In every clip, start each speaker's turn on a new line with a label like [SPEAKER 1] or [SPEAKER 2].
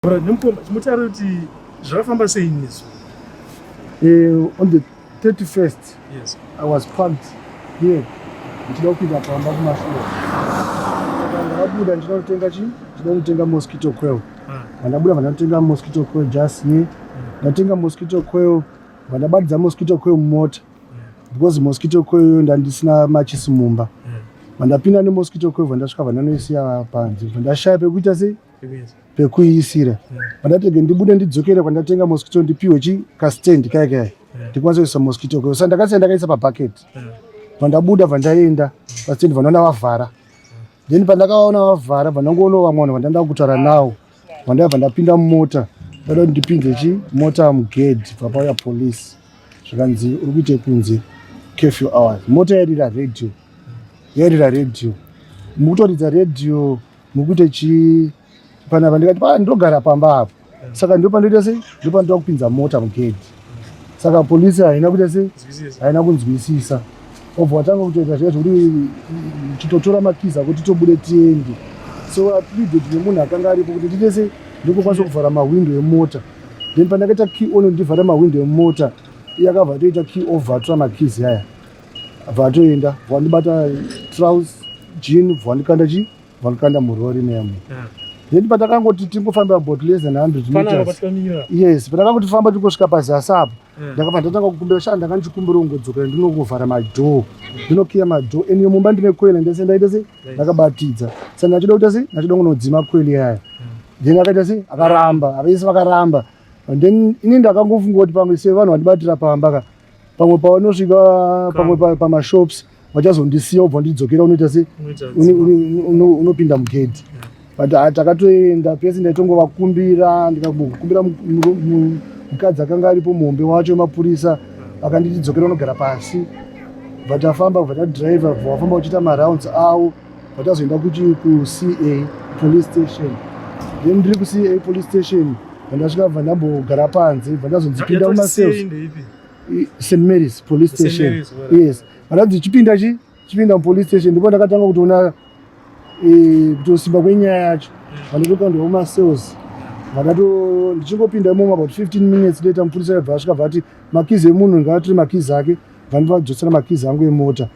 [SPEAKER 1] On the 31st, yes, I was parked here. Ndichidopinda pamba kumashure. Ndabuda ndichinotenga mosquito coil. Ndabuda vandotenga mosquito coil just here. Ndatenga mosquito coil, vandabadza mosquito coil mumota. Because mosquito coil ndandisina machisi mumba. Vandapinda nemosquito coil vandasvika vandanoisiya panze. Vandashaya pekuita sei? Pekuisira. Vandatege ndibude ndidzokere kwandatenga mosquito ndipiwe kastand kaya. Ndikwanise kuisa mosquito coil. Saka ndakasiya ndakaisa pabucket. Vandabuda vandaenda pastand vandoona vavhara. Then pandakaona vavhara vandangoona vamwe vandanda kutaura nawo. Vandapinda mumota. Vada ndipinze mota mugedhi papauya police. Zvakanzi uri kuite kunze curfew hours. Mota yarira radio. Mukutoridza radio mukuite panapa ndikati ndogara pamba apo. Saka ndipo pandoita sei? Ndipo pandoda kupinza mota mugedhi. Saka polisi haina kuita sei? Haina kunzwisisa. Obva watanga kutoita zvekuti chitotora makiza kuti tobude tiende. So Pleaded nemunhu akanga aripo kuti ndiite sei? Ndikukwanisa kuvhara mawindo emota. Then pandakaita key on ndivhara mawindo emota. Iye akabva toita key over atora makizi aya. Vatoenda, vandibata trousers, jean, vandikanda murori nemo. Then patakangoti tingofamba about less than 100 meters. Yes, patakangoti famba tingosvika pazasi apo. Ndakabva ndatanga kukumbira shanda kandichikumbira kungodzokera ndinogovhara madhoo. Ndinokiya madhoo. Eni mumba ndine coil ndese ndaita sei? Ndakabatidza. Saka ndachida kuita sei? Ndachida kunodzima coil yaya. Then akaita sei? Akaramba, avaisi vakaramba. And then ini ndakangofunga kuti pamwe sevanhu vandibatira pamba pamwe pavanosvika pamwe pamashops vachazondisiya ubva ndidzokera unoita sei? Unopinda mugedhi. But takatoenda pese ndaitongovakumbira ndikakumbira mukadzi akanga aripo muhombe wacho mapurisa akanditi dzokera unogara pasi. Vatafamba vatadhiraivha vafamba vachiita marounds avo vatazoenda ku-CA police station. Then ndiri ku-CA police station vandasvika vandambogara panze vandazonzipinda kumasales St. Mary's police station. Yes, vandadzichipinda mupolice station ndipo ndakatanga kutoona kutosimba kwenyaya yacho. Vandotoka ndomasales ndichingopinda imomo about 15 minutes later mupurisa yabva asvika vati makizi emunhu ngaatore makizi ake vandivadzosera makizi angu emota.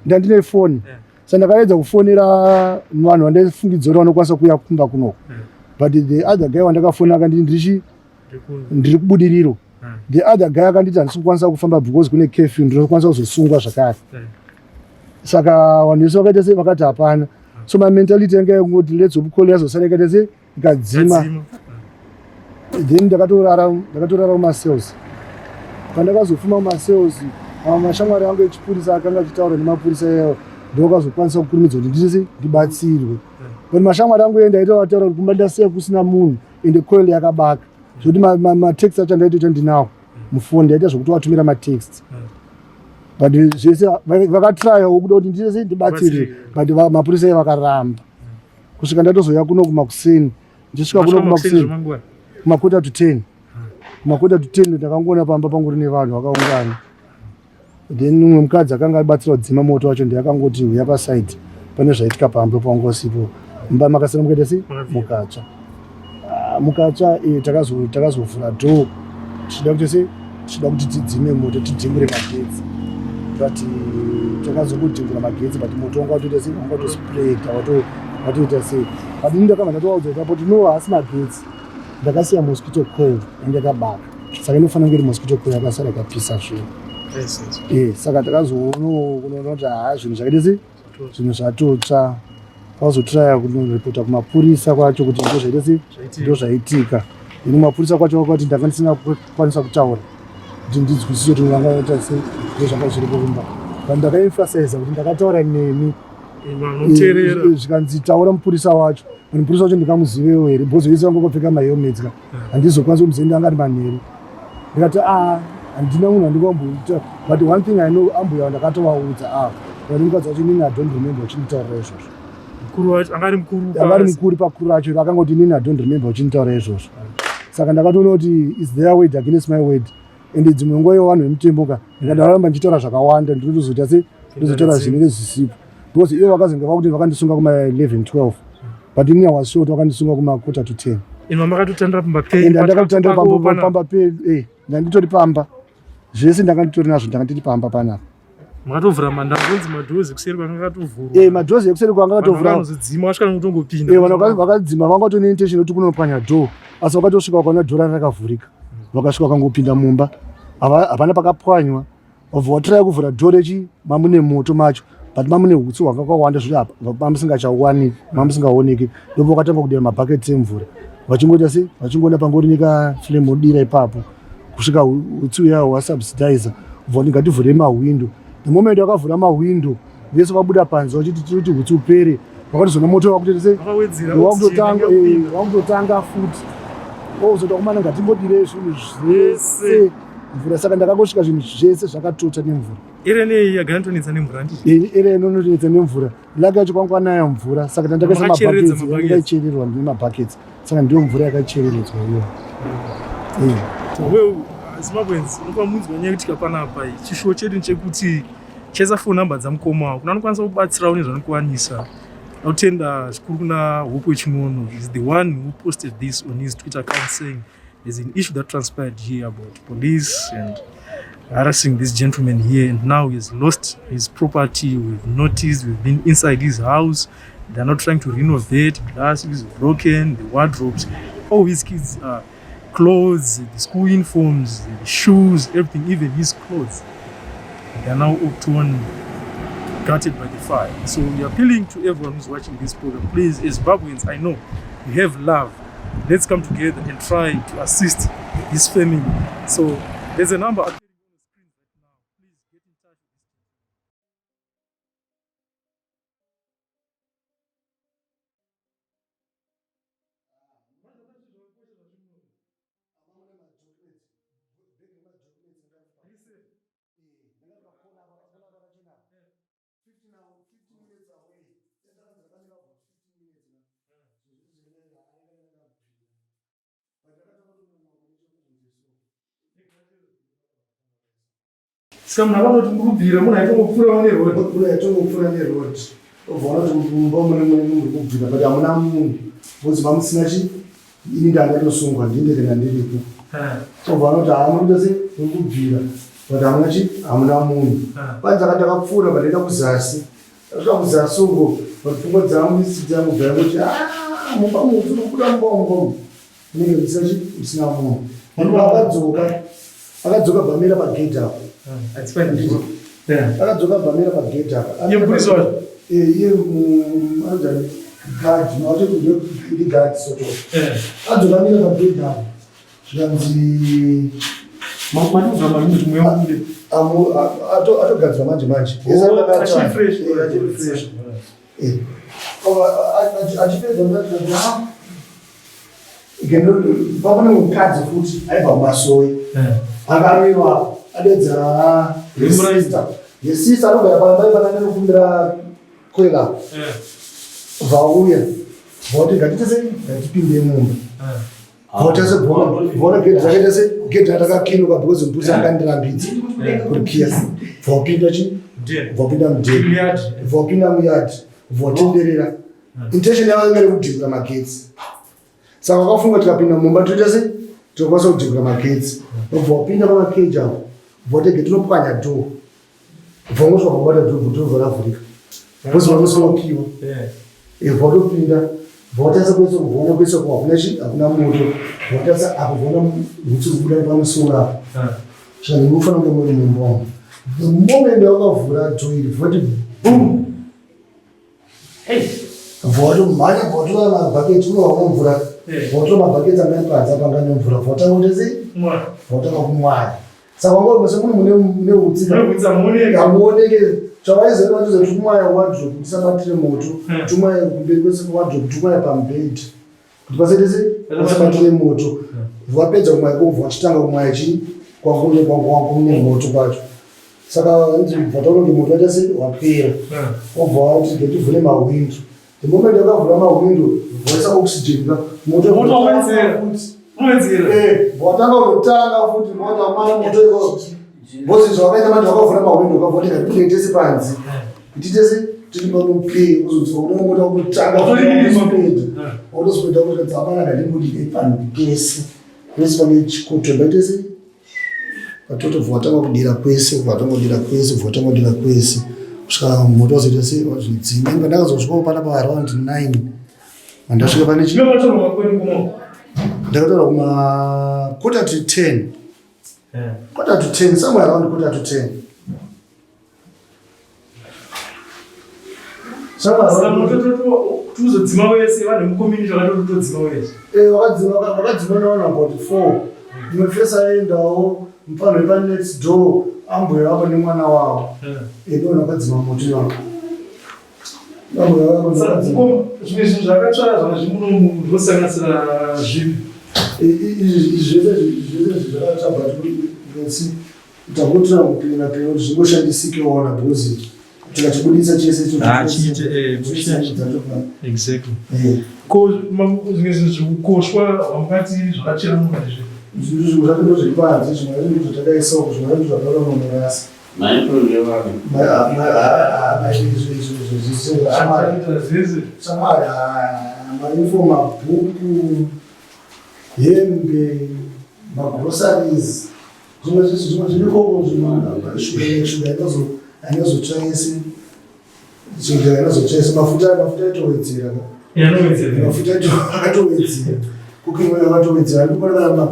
[SPEAKER 1] Ndandine foni. Saka ndakaedza kufonera vanhu vandaifungidzira vanokwanisa kuuya kumba kunoko. But the other guy wandakafona akanditi ndiri kubudiriro. The other guy akanditi handisi kukwanisa kufamba because kune curfew ndinokwanisa kuzosungwa zvakare. Saka vanhu vese vakaita sei? Vakati hapana. So my mentality yanga yangoti let's hope yazosara ikaita sei? Ikadzima. Then ndakatorara kumasales. Pandakazofuma kumasales mashamwari angu echipurisa akanga achitaura nemapurisa iwayo ndokazokwanisa kukurumidza kuti ndiite sei? Ndibatsirwe. But mashamwari angu endaita vataura kuti kumba ndasiya kusina munhu ende coil yakabaka. Zvokuti matext acho ndaitoita ndinawo mufoni ndaita zvokuti vatumira matext. But zvese vakatryawo kuda kuti ndiite sei? Ndibatsirwe. But mapurisa iye vakaramba. Kusvika ndatozoya kuno kumakuseni. Ndichisvika kuno kumakuseni kumakota to 10. Kumakota to 10 ndakangoona pamba pangori nevanhu vakaungana. Then umwe mukadzi akanga abatsira kudzima moto wacho ndakangoti uya paside pane zvaitika pamba pangosipo. Mumba makasara mukaita sei? Mukatsva takazovhura dhoo tichida kuti sei? Tichida kuti tidzime moto tidhimure magetsi. But takazongodhimura magetsi but moto wanga watoita sei? Wanga watosprayed watoita sei? But ini ndakabva ndatovaudza kuti apo no haasi magetsi. Ndakasiya mosquito coil yange yakabaka. Saka inofanira kunge iri mosquito coil yakasara ikapisa zvinhu. Saka takazoona kuti zvinhu zvakaita sei? Zvinhu zvatotsva. Vazotraya kunorepota kumapurisa kwacho kuti ndozvaita sei? Ndozvaitika. Ino mapurisa kwacho vakati ndakandisina kukwanisa kutaura kuti ndinzwisise kuti vangaita sei ndozvanga zviripo kumba. Ndakaemphasize kuti ndakataura nemi zvikanzi taura mupurisa wacho. Mupurisa wacho ndikamuzivewo here because vese vangopfeka mahelmets handizokwanisa kumuziva angari manheru. Ndikati handina munhu andingamboita but one thing I know ambuya ndakatovaudza ndimukadzi wacho inini I don't remember uchinditaurira izvozvo. Angari mukuru pakuru acho akangoti inini I don't remember uchinditaurira izvozvo. Saka ndakatoona kuti is their word against my word. Ende dzimwe nguva yevanhu vemutembo ndikandaramba ndichitaura zvakawanda ndinozoita sei? Ndizotaura zvinenge zvisipo. Because ivo vakazonge vakuti vakandisunga kuma 11-12. but in was short wakandisunga kuma quarter to 10.
[SPEAKER 2] Ino makatotandira pamba pay.
[SPEAKER 1] Ndakatotandira pamba pay ndanditori pamba. Zvese ndakanditori nazvo ndakandiri pamba panapa.
[SPEAKER 2] Makatovhura mandangonzi madhozi kuseri kwanga katovhurwa.
[SPEAKER 1] Madhozi ekuseri kwanga katovhurwa.
[SPEAKER 2] Vanozodzima vasvika nekutongopinda.
[SPEAKER 1] Vakadzima vakatone intention yekuti kunopanya door. Asi vakatosvika vakaona door rakavhurika. Vakasvika vakangopinda mumba. Hapana pakapwanywa. Vobva vatiraya kuvhura door rechi mamune moto macho. But mamune hutsi hwakawanda zviri apa. Mamusingachaoneki, mamusingaoneki. Ndipo vakatanga kudira mabhaketi emvura. Vachingoita sei? Vachingoona pangori nekaflame odira ipapo. Kusvika hutsi uya hwasubsidizer. Vobva ngativhure mahwindo. The moment wakavhura mahwindo, vese vabuda panze vachiti tiri kuti hutsi upere. Vakatozona moto wakutotese wakutotanga futi. Ozoda kumana ngatimbodire zvinhu zvese. Mvura saka ndakangosvika zvinhu zvese zvakatota nemvura.
[SPEAKER 2] Irene yagantonedza nemvura ndi?
[SPEAKER 1] Irene inotonedza nemvura. Laka yacho kwanga naya mvura saka ndakaisa mabhaketi yakaichererwa nemabhaketi. Saka ndiyo mvura yakaichereredzwa iyo.
[SPEAKER 2] Wewe Zimbabweans unopamunzwa nyaya kuti kapanapa chishuwo chedu chekuti chaisa phone number dzamukoma wako unokwanisa kubatsirawo nezvanokuwanisa. Autenda zvikuru kuna Hope Wechinono is the one who posted this on his Twitter account saying there's an issue that transpired here about police and harassing this gentleman here, and now he's lost his property. We've noticed, we've been inside his house. They're not trying to renovate. The glass is broken, the wardrobes, all his kids' clothes, the school uniforms, the shoes, everything, even his clothes. They are now all torn, gutted by the fire. So we're appealing to everyone who's watching this program. Please, as Zimbabweans, I know you have love. Let's come together and try to assist this family. So there's a number appearing on the screen right now. Please get in touch with this. Saka mnavanoti murikubvira munaitongopfuurawo nerodi.
[SPEAKER 1] Munaitongopfuura nerodi. Obva kuti mumba muri kubvira but hamuna munhu. Bcause mamusina chi ini ndandatosungwa ndinderera ndiripo. Obva kuti muri kuita sei muri kubvira but hamuna chi hamuna munhu. Panze takapfuura pandaenda kuzasi. Tasvika kuzasi uko pfungwa dzangu isi dzangu bva kuti mumba muti unobuda mumba umu. Munenge musina chi musina munhu. Vanhu akadzoka bhamira pagedhi apo. Akadzoka bhamira pagedhi apa. Iye anzani gadhi nokuti kuti gadhi soto. Adzoka bhamira pagedhi apo. Zvikanzi
[SPEAKER 2] makumanidza maningi mwemude.
[SPEAKER 1] Atogadzwa manje. Fresh. Achipedza ndati papane mukadzi futi aibva kumasoyi akamirwa adedza yesister anogara pamba ipana nekumbira Coil vauya vauti ngatipinde mumba vautase vaona gedhi rakaita se gedhi ratakakinuka because mupusi akandirambidza kuripiyasa vaupinda chi vaupinda mudheri vaupinda muyadhi vautenderera intention yavo inge rekudhivura magetsi. Saka wakafunga tikapinda mumba toita sei tokwanisa kudhivura magetsi. Vobva wapinda pamakeji apo votege tinopwanya dhoo vongosva kubata dhoo dhoo ravhurika bcause vanosonokiwa votopinda votarisa kwese kuona kwese hakuna chi hakuna moto votarisa apo voona hutsi kubuda pamusoro apo saka ndinofanira kunge muri mumba umu. The moment wakavhura dhoo iri voti boom votomhanya votora mabhaketi kunovaona mvura votora mabhaketi anaipadza panganya mvura votanga kuti sei votanga kumwaya. Saka wangoti mune hutsi hamuoneke chawaizoona kuti tikumwaya wardrobe tisabatire moto tumwaya kumberi kwese wardrobe tumwaya pamubhedhi kuti pasaite sei pasabatire moto. Vapedza kumwaya kobva vachitanga kumwaya chii kwakune moto kwacho. Saka vataona kuti moto waita sei wapera wobva wati getivhure mahwindo. The moment wakavhura mahwindo voisa oxygen moto watanga kutanga futi votamana moto iwowo vozi zvakaita manje wakavhura mahwindo ukavhoti ngatiende tese panze titese tiri mamupe uzodzoka unomota kutanga autosipeda kuti dzamana ngandimudike pano pese pese pane chikoto baitese patotobva watanga kudira kwese vatangodira kwese vatangodira kwese kusvika moto wazoita se wazvidzinga inga ndakazosvikawo pana pa around 9 mandasvika pane chi ndakatora kuma quarter to 10 quarter to 10 somewhere around quarter to 10
[SPEAKER 2] tuzodzima wese vanhu mucommunity vakatotodzima wese
[SPEAKER 1] vakadzima navanhu about 4 imwe first aendawo mupanhu pa next door ambuya vapo nemwana wavo ndo vakadzima moto ivavo
[SPEAKER 2] zvimwe zvinhu zvakatsvara zvana zvimunomu zvosanganisira zvipi
[SPEAKER 1] zvese zvakatsvabatsi takutora kupinda peno kuti zvingoshandisikewo nabhozi tikachibudisa chese
[SPEAKER 2] exactly ko zvimwe zvinhu zvikukoshwa vamukati zvakachera munazve
[SPEAKER 1] zvinhu zvakendo zviri panze zvimwe zvinhu zvatakaisao zvimwe zvinhu zvakaura mumerasi mainfo mabhuku hembe magrosaries zvimwe zvirikoko shuga inozotsvaise shuga inozotsvaise mafuta itowedzera mafuta akatowedzera kukimwe akatowedzera ndikuonekana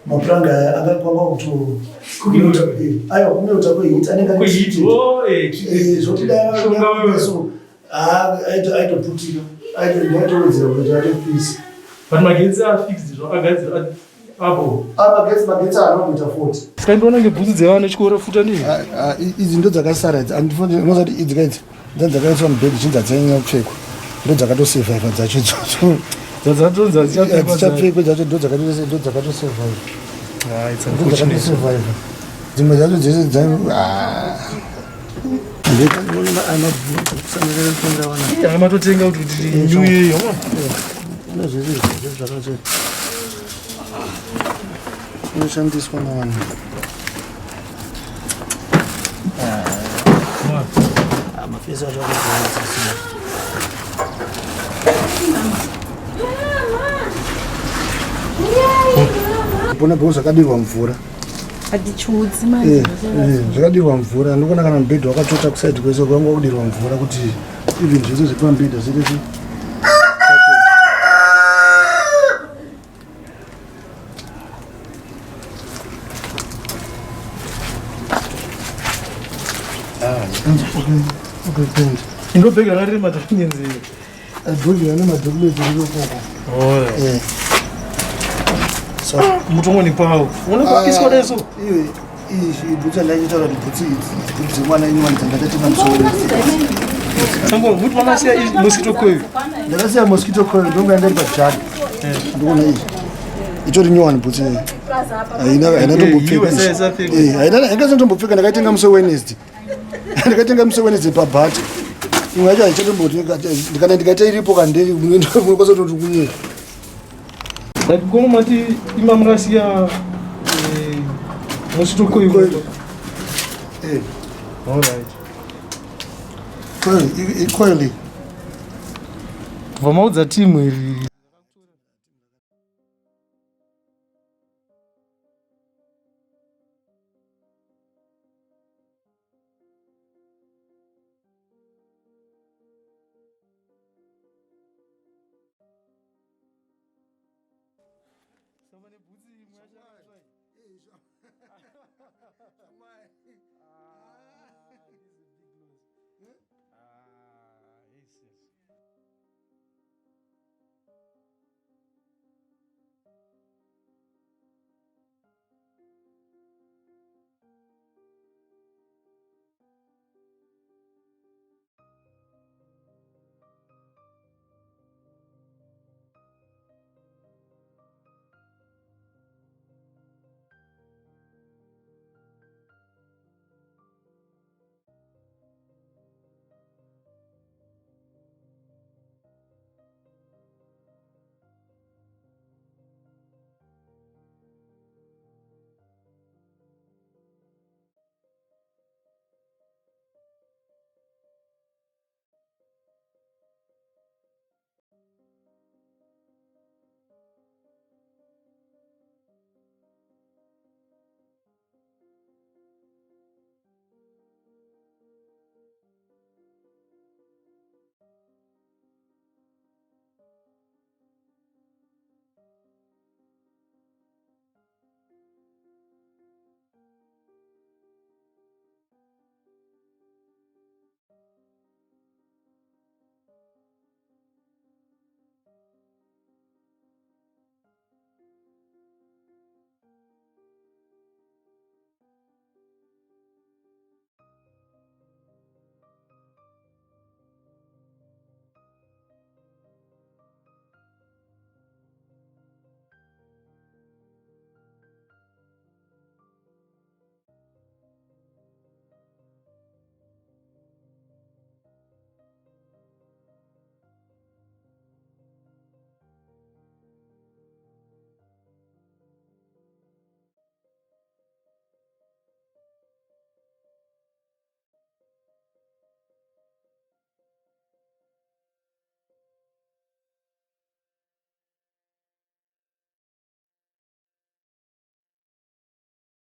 [SPEAKER 1] mapuranga aya akakwamba aiwa kumeota kwehit anenge zvotidaso aitoputika aitowedzera kuti atopisa
[SPEAKER 2] but magetsi afixed zvakagadzira apo
[SPEAKER 1] magetsi anoita 40
[SPEAKER 2] taindiona ngebhutsu dzevana chikoro futa nii
[SPEAKER 1] idzi ndo dzakasara idzi andinoziva idzi kaidzi dzakaiswa mubhedhi chinzi hadzainyanya kupfekwa ndo dzakatosurviva dzacho idzodzo dzichapfekwe dzacho ndo dzakatosurviva dzimwe dzacho dzese
[SPEAKER 2] matotenga kuti nyuyeyo
[SPEAKER 1] zvese zvakacho inoshandiswa navanhu mafesi acho akadzidzisa pona bho zvakadirwa mvura zvakadirwa mvura ndokona kana mubhedha wakatota kusaidi kwese kwanga kudirwa mvura kuti even zvese zvepamubhedha zvese
[SPEAKER 2] indobhega rari madhokumenzi
[SPEAKER 1] bhega nemadhokumenzi rikokoko
[SPEAKER 2] mutongoni kwawo unokuiswa neso
[SPEAKER 1] ibhutsa ndaitaura kuti bhutsi idzi dzemwana inyowani dzandakatenga musoro
[SPEAKER 2] sambo muti makasiya mosquito coil
[SPEAKER 1] ndakasiya mosquito coil ndonga ndari pajagi ndikuona izvi itori nyowani bhutsi haina tombopheka ndakaitenga musi wednesday ndakatenga musi wednesday pabhata imwe yacho haichatomboti kana ndikaita iripo kandei munokwasatoti kunyeka
[SPEAKER 2] komo mati imamurasiya mosquito coil alright
[SPEAKER 1] coil
[SPEAKER 2] kubva maudza timu iri
[SPEAKER 1] Somebody